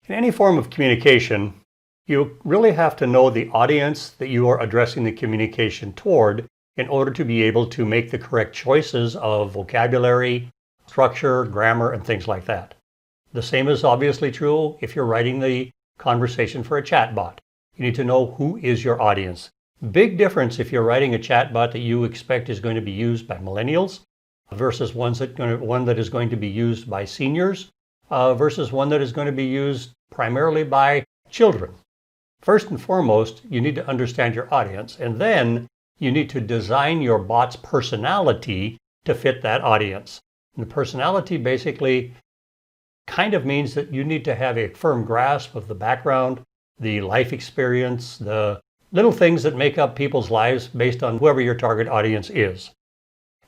In any form of communication, you really have to know the audience that you are addressing the communication toward in order to be able to make the correct choices of vocabulary, structure, grammar, and things like that. The same is obviously true if you're writing the conversation for a chatbot. You need to know who is your audience. Big difference if you're writing a chatbot that you expect is going to be used by millennials versus one that is going to be used by seniors versus one that is going to be used primarily by children. First and foremost, you need to understand your audience, and then you need to design your bot's personality to fit that audience. And the personality basically kind of means that you need to have a firm grasp of the background, the life experience, the little things that make up people's lives based on whoever your target audience is.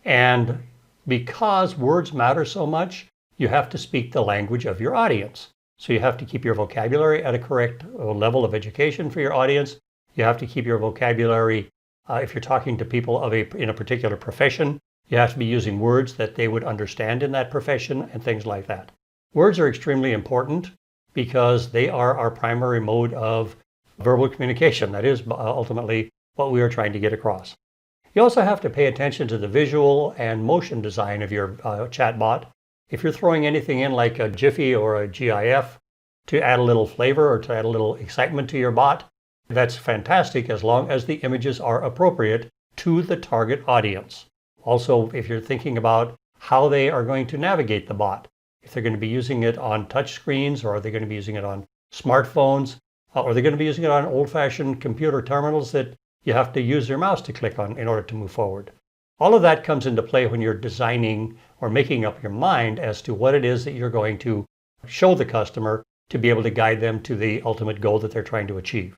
And because words matter so much, you have to speak the language of your audience. So you have to keep your vocabulary at a correct level of education for your audience. You have to keep your vocabulary, if you're talking to people in a particular profession, you have to be using words that they would understand in that profession and things like that. Words are extremely important because they are our primary mode of verbal communication. That is ultimately what we are trying to get across. You also have to pay attention to the visual and motion design of your chatbot. If you're throwing anything in like a Jiffy or a GIF to add a little flavor or to add a little excitement to your bot, that's fantastic as long as the images are appropriate to the target audience. Also, if you're thinking about how they are going to navigate the bot, if they're going to be using it on touch screens, or are they going to be using it on smartphones, or are they going to be using it on old-fashioned computer terminals that you have to use your mouse to click on in order to move forward. All of that comes into play when you're designing or making up your mind as to what it is that you're going to show the customer to be able to guide them to the ultimate goal that they're trying to achieve.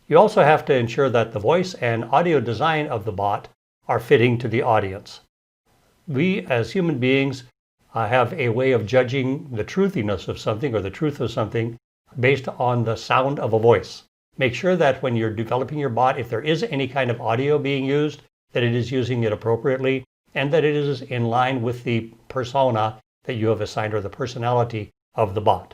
You also have to ensure that the voice and audio design of the bot are fitting to the audience. We as human beings have a way of judging the truthiness of something or the truth of something based on the sound of a voice. Make sure that when you're developing your bot, if there is any kind of audio being used, that it is using it appropriately and that it is in line with the persona that you have assigned or the personality of the bot.